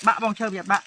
Việt bạ bong chơi Việt bạ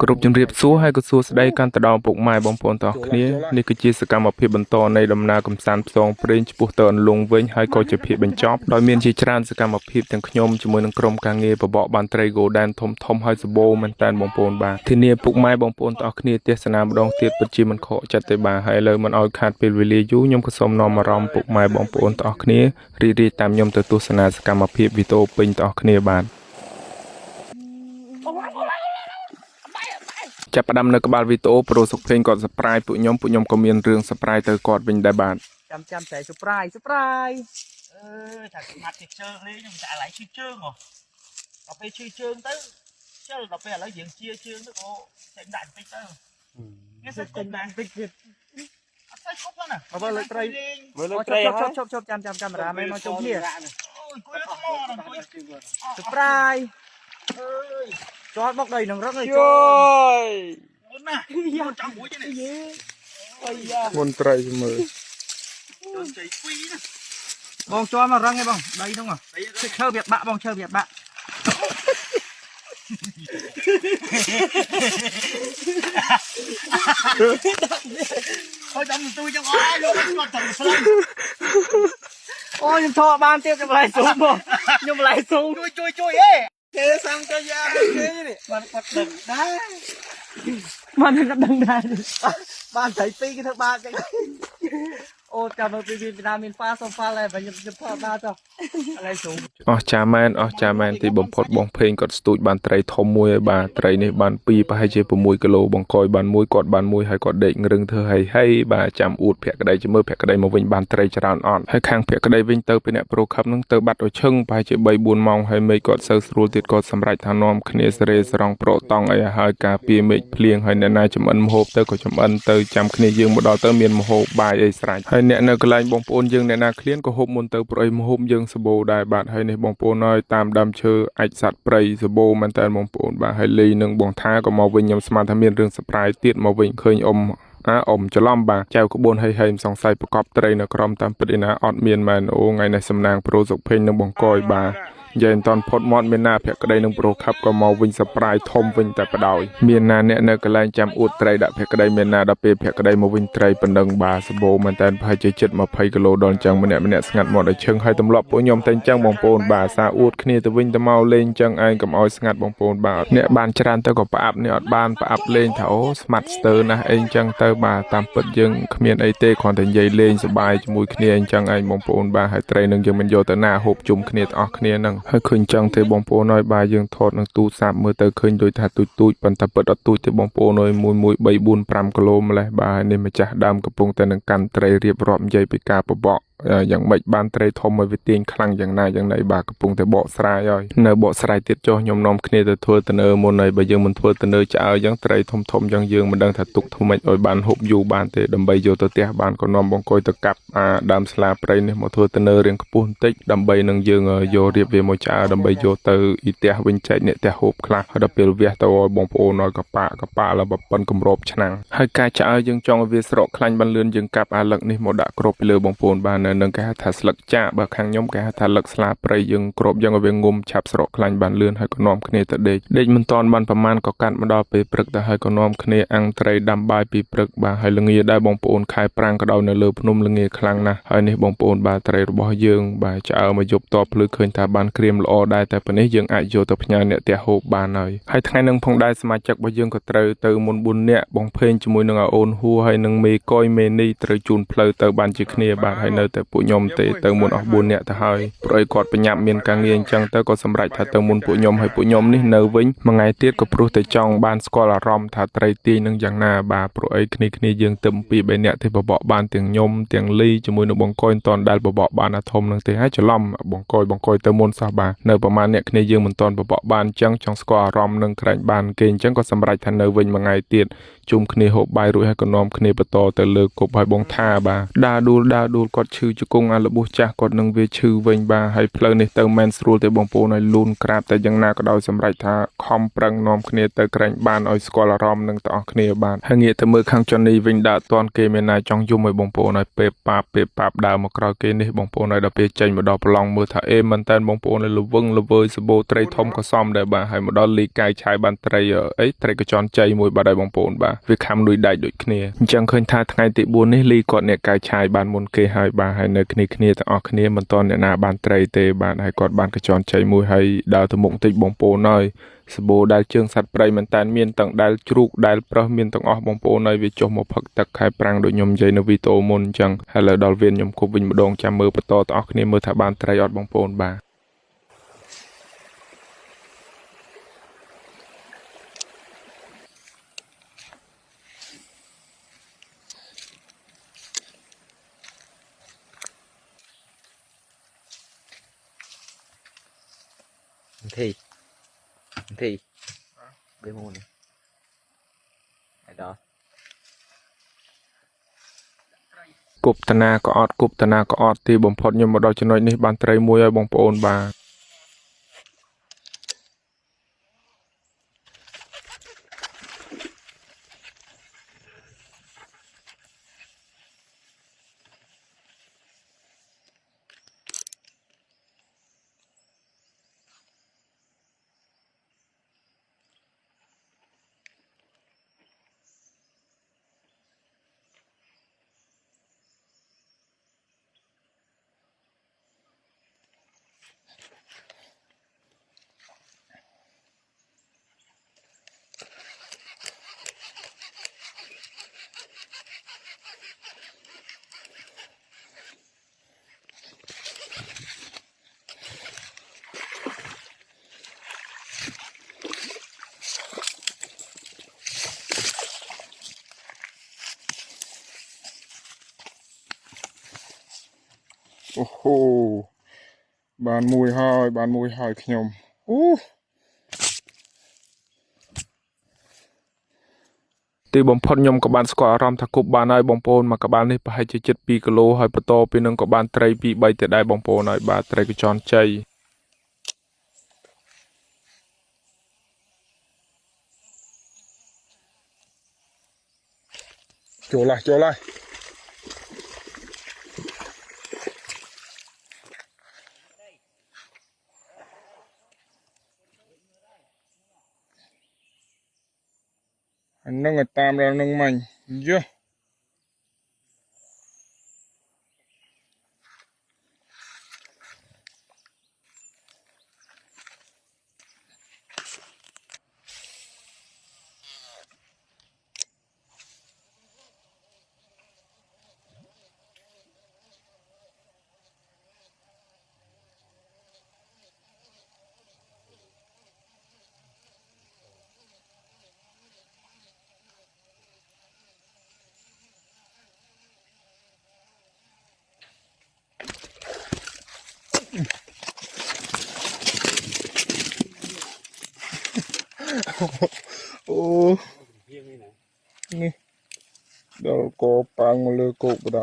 គ្រប់ជំរាបសួរហើយក៏សួស្តីកាន់ទៅដល់ពុកម៉ែបងប្អូនទាំងអស់គ្នានេះគឺជាសកម្មភាពបន្តនៃដំណើរកំសាន្តផ្សងព្រេងឆ្ពោះទៅអន្លង់វិញហើយក៏ជាភាពបញ្ចប់ដោយមានជាច្រើនសកម្មភាពទាំងខ្ញុំជាមួយនឹងក្រុមការងារបបកបានត្រី Golden ធំហើយសម្បូរមែនតើបងប្អូនបាទធានាពុកម៉ែបងប្អូនទាំងអស់គ្នាទេសនាម្ដងទៀតពិតជាមិនខកចិត្តទេបាទហើយឥឡូវមិនឲ្យខាតពេលវេលាយូរខ្ញុំក៏សូមនាំអារម្មណ៍ពុកម៉ែបងប្អូនទាំងអស់គ្នារីករាយតាមខ្ញុំទៅទស្សនាសកម្មភាពវីដេអូពេញទាំងអស់គ្នាបាទ ចាប់ផ្ដើមនៅក្បាលវីដេអូប្រូសុកភ្លេងគាត់ surprise ពួកខ្ញុំក៏មានរឿង surprise ទៅគាត់វិញដែរបាទ ចាំតែ surprise ថាស្មាត់ជើងលេងខ្ញុំតែឡៃជើងហ៎ដល់ពេលជើងទៅជិលដល់ពេលឥឡូវយើងជាជើងទៅអូចេញដាក់បន្តិចទៅនេះសិតចេញដាក់បន្តិចទៀតអត់ស្អីគ្រប់ហ្នឹងណាមើលលើត្រីឈប់ចាំកាមេរ៉ាមិនមកជុំគ្នាអូយគួយថ្មដល់គួយ surprise អើយ ចោលមកដីនឹងរឹង យយអូនណាយកចាំមួយទេនេះអាយ៉ា មុនត្រីមើល ចូលជ័យពីរណា បងចោលមករឹងឯងបងដីហ្នឹងឈើViệt bạបងឈើViệt bạ អូចាំទូចចឹងអស់លោកគាត់ទៅស្លាញ់ អូខ្ញុំថតបានទៀតខ្ញុំឡៃស៊ូមបងខ្ញុំឡៃស៊ូម ជួយអេគេសាំទៅយ៉ាគេនេះបានគាត់ដឹងដែរ បានក៏ដឹងដែរ បានត្រីពីរគេធ្វើបានចឹង អូចាំមើលពីវីណាមីនហ្វាសូហ្វាឡែខ្ញុំថតបានចុះឡៃស៊ូម អស់ចាមែនទីបំផុតបងភ្លេងគាត់ស្ទូចបានត្រីធំមួយហើយបាទត្រីនេះបាន2ប្រហែលជា6គីឡូបង្កយបាន1គាត់បាន1ហើយគាត់ដេករឹងធ្វើហើយបាទចាំអួតភក្តីជមើលភក្តីមកវិញបានត្រីច្រើនអត់ហើយខាងភក្តីវិញទៅពីអ្នកប្រូខឹបនឹងទៅបាត់ឲ្យឈឹងប្រហែលជា 3-4 ម៉ោងហើយមេឃគាត់សើស្រួលទៀតគាត់សម្រេចថានាំគ្នាសេរីស្រង់ប្រតង់អីហើយការពារមេឃភ្លៀងហើយអ្នកណាចំអិនម្ហូបទៅក៏ចំអិនទៅចាំគ្នាយើងមកដល់ទៅមានម្ហូបបាយអីស្រេចហើយអ្នកនៅកន្លែងបងប្អូនយើងអ្នកណាឃ្លានក៏ហូបមុនទៅប្រអីម្ហូបយើងសម្បូរដែរបាទហើយនេះបងប្អូនហើយតាមដើមឈើអាចសัตว์ព្រៃសម្បូរមែនតើបងប្អូនបាទហើយលីនឹងបងថាក៏មកវិញខ្ញុំស្មានថាមានរឿង surprise ទៀតមកវិញឃើញអ៊ំច្រឡំបាទចៅក្បួនហើយសង្ស័យប្រកបត្រីនៅក្រំតាមពិតឯណាអត់មានមែនអូថ្ងៃនេះសំណាងប្រូសុកភេងនឹងបង្កយបាទយាយមិនតាន់ផុតមាត់មានណាភក្តីនឹងប្រូខាប់ក៏មកវិញ surprise ធំវិញតែបដ ாய் មានណាអ្នកនៅកន្លែងចាំអួតត្រីដាក់ភក្តីមានណាដល់ពេលភក្តីមកវិញត្រីប៉ុណ្ណឹងបាទសម្បូរមែនតើប្រហែលជាជិត20គីឡូដល់អញ្ចឹងម្នាក់ស្ងាត់មាត់ឲ្យឈឹងហើយទម្លាប់ពួកខ្ញុំតែអញ្ចឹងបងប្អូនបាទសារអួតគ្នាទៅវិញទៅមកលេងអញ្ចឹងឯងកុំឲ្យស្ងាត់បងប្អូនបាទអ្នកបានច្រើនទៅក៏ផ្អាប់នេះអត់បានផ្អាប់លេងថាអូស្មាត់ស្ទើណាស់អីអញ្ចឹងទៅបាទតាមពិតយើងគ្មានអីទេគ្រាន់តែនិយាយលេងសប្បាយជាមួយគ្នាអញ្ចឹងឯងបងប្អូនបាទហើយត្រីនឹងយើងមិនយកទៅណាហូបជុំគ្នាទាំងអស់គ្នាហ្នឹងហើយឃើញអញ្ចឹងទេបងប្អូនហើយបាទយើងថតនឹងទូរស័ព្ទមើលទៅឃើញដូចថាទូចប៉ុន្តែពិតអត់ទូចទេបងប្អូនអើយ1 3 4 5គីឡូម្លេះបាទនេះម្ចាស់ដើមកំពុងតែនឹងកាន់ត្រីរៀបរាប់និយាយពីការបបកយ៉ាងម៉េចបានត្រីធំឲ្យវាទាញខ្លាំងយ៉ាងណាយ៉ាងណីបាទកំពុងតែបកស្រាយហើយនៅបកស្រាយទៀតចុះខ្ញុំនាំគ្នាទៅធ្វើទៅនៅមុនហើយបើយើងមិនធ្វើទៅនៅឆ្អើយ៉ាងត្រីធំយ៉ាងយើងមិនដឹងថាទុកធ្វើម៉េចឲ្យបានហូបយូរបានទេដើម្បីយកទៅផ្ទះបានក៏នាំបងកុយទៅកាប់ដើមស្លាព្រៃនេះមកធ្វើទៅនៅរៀងខ្ពស់បន្តិចដើម្បីនឹងយើងយករៀបវាមកឆ្អើដើម្បីយកទៅអ៊ីផ្ទះវិញចែកអ្នកផ្ទះហូបខ្លះហើយដល់ពេលវះទៅឲ្យបងប្អូនឲ្យកប៉ាល់បើប៉ុនគម្របឆ្នាំងហើយការឆ្អើយើងចង់ឲ្យវាស្រកខ្លាញ់បានលឿនយើងកាប់អាលឹកនេះមកដាក់គ្របពីលើបងប្អូនបាននឹងគេហៅថាស្លឹកចាបើខាងខ្ញុំគេហៅថាលឹកស្លាព្រៃយើងគ្របយ៉ាងឲ្យវាងុំឆាប់ស្រកខ្លាញ់បានលឿនហើយក៏នាំគ្នាទៅដេកមិនតាន់បានប្រមាណក៏កាត់មកដល់ពេលព្រឹកទៅហើយក៏នាំគ្នាអាំងត្រីដាំបាយពីព្រឹកបាទហើយល្ងាដែរបងប្អូនខែប្រាំងក៏ដោយនៅលើភ្នំល្ងាខ្លាំងណាស់ហើយនេះបងប្អូនបាទត្រីរបស់យើងបាទឆ្អើមកយប់តបភ្លឺឃើញថាបានក្រៀមល្អដែរតែប៉ុណ្នេះយើងអាចយកទៅផ្ញើអ្នកផ្ទះហូបបានហើយថ្ងៃនឹងផងដែរសមាជិករបស់យើងក៏ត្រូវទៅមុន4នាក់បងភេងជាមួយនឹងអូនហួរហើយនឹងមេកុយមេនីត្រូវជូនផ្លូវទៅបានជាគ្នាបាទហើយនៅតែពួកខ្ញុំទេទៅមុនអស់4នាក់ទៅហើយព្រោះឲ្យគាត់បញ្ញាប់មានការងារអញ្ចឹងទៅក៏សម្រេចថាទៅមុនពួកខ្ញុំហើយពួកខ្ញុំនេះនៅវិញមួយថ្ងៃទៀតក៏ព្រោះតែចង់បានស្គាល់អារម្មណ៍ថាត្រីទាញនឹងយ៉ាងណាបាទព្រោះអីគ្នាយើងទៅពី3នាក់ទេបបកបានទាំងខ្ញុំទាំងលីជាមួយនឹងបងកុយមិនតាន់ដែលបបកបានអាធំនឹងទេហើយច្រឡំបងកុយទៅមុនសោះបាទនៅប្រហែលអ្នកគ្នាយើងមិនតាន់បបកបានអញ្ចឹងចង់ស្គាល់អារម្មណ៍នឹងក្រែងបានគេអញ្ចឹងក៏សម្រេចថានៅវិញមួយថ្ងៃទៀតជុំគ្នាហូបបាយរួចហើយក៏នាំគ្នាបន្តទៅលើគប់ឲ្យបងថាបាទដើរដួលគាត់ឈឺ ជង្គង់អាលបុះចាស់គាត់នឹងវាឈឺវិញបាទហើយផ្លូវនេះទៅមិនស្រួលទេបងប្អូនឲ្យលូនក្រាបតែយ៉ាងណាក៏ដោយសម្រេចថាខំប្រឹងនាំគ្នាទៅក្រែងបានឲ្យស្គាល់អារម្មណ៍នឹងទាំងអស់គ្នាបាទហើយងាកទៅមើលខាងចុននេះវិញដាក់អត់ទាន់គេមានណាចង់យំឲ្យបងប្អូនឲ្យពេលប៉ាប់ដើរមកក្រោយគេនេះបងប្អូនឲ្យដល់ពេលចេញមកដល់ប្រឡងមើលថាមែនតើបងប្អូនឲ្យល្វឹងល្វើយសបោត្រីធំក៏សមដែរបាទហើយមកដល់លីកាយឆាយបានត្រីត្រីកញ្ចន់ជ័យមួយបាទហើយបងប្អូនបាទវាខំលួយដាច់ដូចគ្នាអញ្ចឹងឃើញថាថ្ងៃទី4នេះលីគាត់អ្នកកាយឆាយបានមុនគេហើយបាទហើយនៅគ្នាទាំងអស់គ្នាមិនទាន់អ្នកណាបានត្រីទេបាទហើយគាត់បានកញ្ចន់ជ័យមួយហើយដើរទៅមុខតិចបងប្អូនហើយសបោដែលជើងសត្វព្រៃមែនតើមានទាំងដែលជ្រូកដែលប្រើសមានទាំងអស់បងប្អូនហើយវាចុះមកផឹកទឹកខែប្រាំងដូចខ្ញុំនិយាយនៅវីដេអូមុនអញ្ចឹងហើយលើដល់វៀនខ្ញុំគប់វិញម្ដងចាំមើលបន្តទាំងអស់គ្នាមើលថាបានត្រីអត់បងប្អូនបាទthì bên môn này đó គប់តាណាក៏អត់គប់តាណាក៏អត់ទីបំផុតខ្ញុំមកដល់ចំណុចនេះបានត្រីមួយហើយបងប្អូនបាទ អូហូបានមួយហើយខ្ញុំទីបំផុតខ្ញុំក៏បានស្គាល់អារម្មណ៍ថាគប់បានហើយបងប្អូនមកក្បាលនេះប្រហែលជាជិត2គីឡូហើយបន្តពីនឹងក៏បានត្រី 2-3 ទៀតដែរបងប្អូនហើយបាទត្រីកញ្ចន់ជ័យចូលហើយនឹងឲ្យតាមដល់នឹងមិញយោអូនេះដល់កប៉ាំងមកលើគោកបដ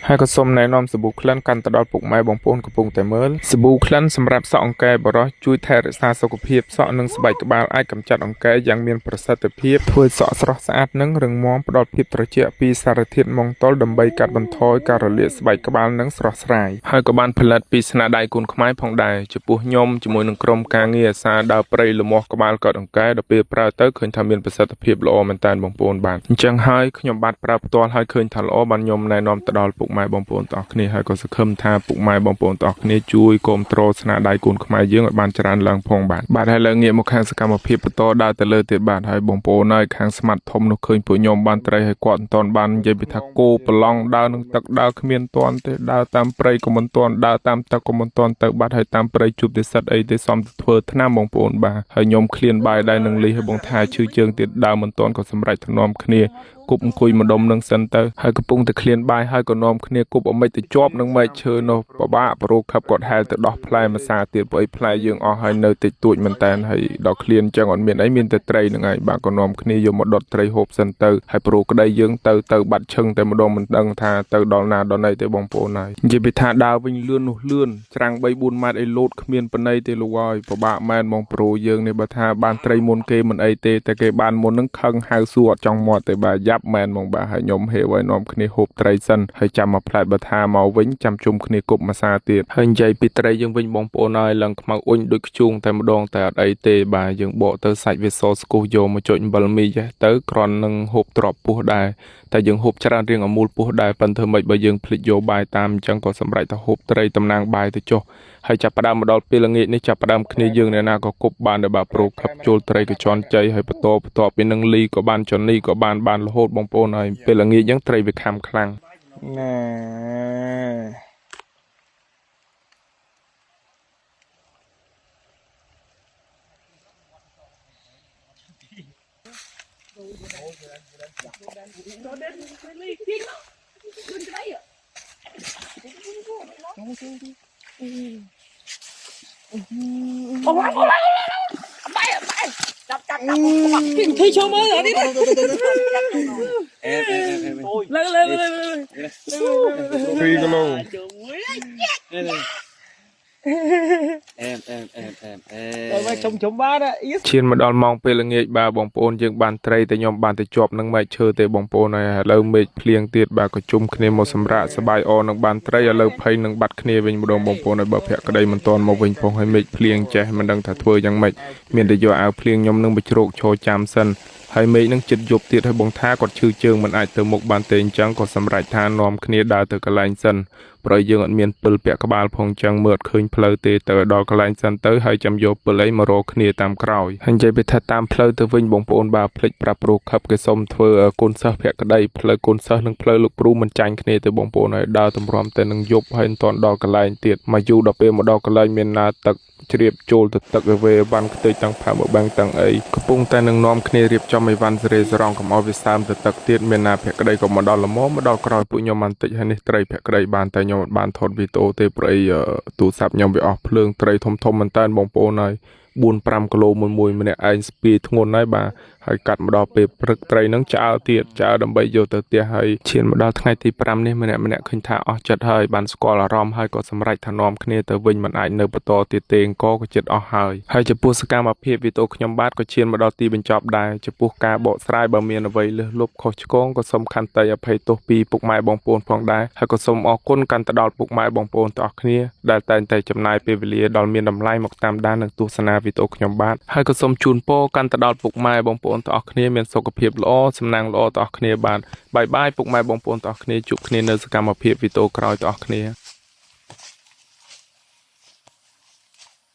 ហើយក៏សូមណែនាំសាប៊ូក្លិនកាន់ទៅដល់ពុកម៉ែបងប្អូនកំពុងតែមើលសាប៊ូក្លិនសម្រាប់សក់អង្កែបរោះជួយថែរក្សាសុខភាពសក់និងស្បែកក្បាលអាចកម្ចាត់អង្កែយ៉ាងមានប្រសិទ្ធភាពធ្វើសក់ស្រស់ស្អាតនិងរឹងមាំផ្ដល់ភាពត្រជាក់ពីសារធាតុម៉ង់តុលដើម្បីកាត់បន្ថយការរលាកស្បែកក្បាលនិងស្រស់ស្រាយហើយក៏បានផលិតពីស្នាដៃកូនខ្មែរផងដែរចំពោះខ្ញុំជាមួយនឹងក្រុមការងារអាសាដើរព្រៃលមាស់ក្បាលកាត់អង្កែដល់ពេលប្រើទៅឃើញថាមានប្រសិទ្ធភាពល្អមែនតើបងប្អូនបាទអញ្ចឹងហើយខ្ញុំបាទប្រើផ្ទាល់ហើយឃើញថាល្អបានខ្ញុំណែនាំទៅដល់ពុកម៉ែបងប្អូនទាំងអស់គ្នាហើយក៏សង្ឃឹមថាពុកម៉ែបងប្អូនទាំងអស់គ្នាជួយគាំទ្រស្នាដៃកូនខ្មែរយើងឲ្យបានច្រើនឡើងផងបាទហើយឡើងងាកមកខាងសកម្មភាពបន្តដើរទៅលើទៀតបាទហើយបងប្អូនហើយខាងស្មាត់ធំនោះឃើញពួកខ្ញុំបានត្រីឲ្យគាត់មិនទាន់បាននិយាយពីថាគោប្រឡងដើរនឹងទឹកដើរគ្មានទាន់ទេដើរតាមព្រៃក៏មិនទាន់ដើរតាមទឹកក៏មិនទាន់ទៅបាត់ហើយតាមព្រៃជួបទេសិតអីទេសំទៅធ្វើថ្នាំបងប្អូនបាទហើយខ្ញុំឃ្លានបាយដែរនឹងលីឲ្យបងថាឈឺជើងទៀតដើរមិនទាន់ក៏សម្រេចថ្នមគ្នាគ គប់អង្គុយម្ដុំនឹងសិនទៅហើយកំពុងតែឃ្លានបាយហើយក៏នាំគ្នាគប់ឲ្យមិនទៅជាប់នឹងមែកឈើនោះពិបាកប្រូខឹបគាត់ហែលទៅដោះផ្លែម្សាទៀតព្រោះអីផ្លែយើងអស់ហើយនៅតិចតួចមែនតើហើយដល់ឃ្លានចឹងអត់មានអីមានតែត្រីហ្នឹងហើយបាទក៏នាំគ្នាយកមកដុតត្រីហូបសិនទៅហើយប្រូក្តីយើងទៅបាត់ឈឹងតែម្ដងមិនដឹងថាទៅដល់ណាដល់ណីទេបងប្អូនហើយនិយាយពីថាដើរវិញលឿននោះលឿនច្រាំង 3-4 ម៉ែត្រអីលោតគ្មានបណីទេលោកអើយពិបាកមែនបងប្រូយើងនេះបើថាបានត្រីមុនគេមិនអីទេតែគេបានមុននឹងខឹងហៅសួរអត់ចង់មាត់ទេបាទយ៉ាប់មែនបងបាទហើយខ្ញុំហេវឲ្យនាំគ្នាហូបត្រីសិនហើយចាំមកផ្លែតបើថាមកវិញចាំជុំគ្នាគប់មួយសាទៀតហើយនិយាយពីត្រីយើងវិញបងប្អូនហើយឡើងខ្មៅអ៊ុញដូចខ្ជូងតែម្ដងតែអត់អីទេបាទយើងបកទៅសាច់វាសស្គូសយកមកចុចអំបិលមីចេះទៅគ្រាន់នឹងហូបទ្របពោះដែរតែយើងហូបច្រើនរៀងអមូលពោះដែរប៉ុន្តែធ្វើម៉េចបើយើងភ្លេចយកបាយតាមអញ្ចឹងក៏សម្រេចទៅហូបត្រីតំណាងបាយទៅចុះហើយចាប់ផ្ដើមមកដល់ពេលល្ងាចនេះចាប់ផ្ដើមគ្នាយើងអ្នកណាក៏គប់បានដែរបាទប្រូខឹបចូលត្រីក៏ជន់ជ័យហើយបន្តពីនឹងលីក៏បានចនីក៏បានរហូតបងប្អូនហើយពេលល្ងាចអញ្ចឹងត្រីវាខាំខ្លាំងណែThì cho mới rồi đi. Chồng ba đó. ឈានមកដល់ម៉ោងពេលល្ងាចបាទបងប្អូនយើងបានត្រីតែខ្ញុំបានទៅជាប់នឹងមែកឈើទេបងប្អូនហើយឥឡូវមេឃភ្លៀងទៀតបាទក៏ជុំគ្នាមកសម្រាកសបាយអនឹងបានត្រីឥឡូវភ័យនឹងបាត់គ្នាវិញម្ដងបងប្អូនហើយបើភក្តីមិនទាន់មកវិញផងហើយមេឃភ្លៀងចេះមិនដឹងថាធ្វើយ៉ាងម៉េចមានតែយកអាវភ្លៀងខ្ញុំនឹងទៅជ្រោកឈរចាំសិនហើយមេឃនឹងចិត្តយប់ទៀតហើយបងថាគាត់ឈឺជើងមិនអាចទៅមុខបានទេអញ្ចឹងក៏សម្រេចថានាំគ្នាដើរទៅកន្លែងសិនព្រោះយើងអត់មានពិលពាក់ក្បាលផងអញ្ចឹងមើលអត់ឃើញផ្លូវទេទៅដល់កន្លែងសិនទៅហើយចាំយកពិលអីមករកគ្នាតាមក្រោយហើយនិយាយពីថាតាមផ្លូវទៅវិញបងប្អូនបាទភ្លេចប្រាប់ប្រូខឹបគេសុំធ្វើគុណសិស្សភក្តីផ្លូវគុណសិស្សនិងផ្លូវលោកគ្រូមិនចាញ់គ្នាទេបងប្អូនហើយដើរតម្រាំតែនឹងយប់ហើយមិនទាន់ដល់កន្លែងទៀតមកយូរដល់ពេលមកដល់កន្លែងមានណាទឹកជ្រាបចូលទៅទឹកវាវ៉ាន់ខ្ទេចទាំងផាមកបាំងទាំងអីកំពុងតែនឹងនាំគ្នារៀបចំអីវ៉ាន់សេរីសរងកុំឲ្យវាសើមទៅទឹកទៀតមានណាភក្តីក៏មកដល់ល្មមមកដល់ក្រោយពួកខ្ញុំបានតិចហើយនេះត្រីភក្តីបានតែខ្ញុំអត់បានថតវីដេអូទេព្រោះទូរស័ព្ទខ្ញុំវាអស់ភ្លើងត្រីធំមែនតើបងប្អូនហើយ 4-5 គីឡូមួយម្នាក់ឯងស្ពីធ្ងន់ហើយបាទហើយកាត់មកដល់ពេលព្រឹកត្រីនឹងឆ្អើទៀតឆ្អើដើម្បីយកទៅផ្ទះហើយឈានមកដល់ថ្ងៃទី 5 នេះម្នាក់ឃើញថាអស់ចិត្តហើយបានស្គាល់អារម្មណ៍ហើយក៏សម្រេចថានាំគ្នាទៅវិញមិនអាចនៅបន្តទៀតទេអង្គក៏ចិត្តអស់ហើយចំពោះសកម្មភាពវីដេអូខ្ញុំបាទក៏ឈានមកដល់ទីបញ្ចប់ដែរចំពោះការបកស្រាយបើមានអ្វីលើសលប់ខុសឆ្គងក៏សូមខន្តីអភ័យទោសពីពុកម៉ែបងប្អូនផងដែរហើយក៏សូមអរគុណកាន់ទៅដល់ពុកម៉ែបងប្អូនទាំងអស់គ្នាដែលតែងតែចំណាយពេលវេលាដល់មានតម្លៃមកតាមដាននិងទស្សនាវីដេអូខ្ញុំបាទហើយក៏សូមជូនពរកាន់ទៅដល់ពុកម៉ែបងប្អូនទាំងអស់គ្នាមានសុខភាពល្អសំណាងល្អទាំងអស់គ្នាបាទបាយបាយពុកម៉ែបងប្អូនទាំងអស់គ្នាជួបគ្នានៅសកម្មភាពវីដេអូក្រោយទាំងអស់គ្នា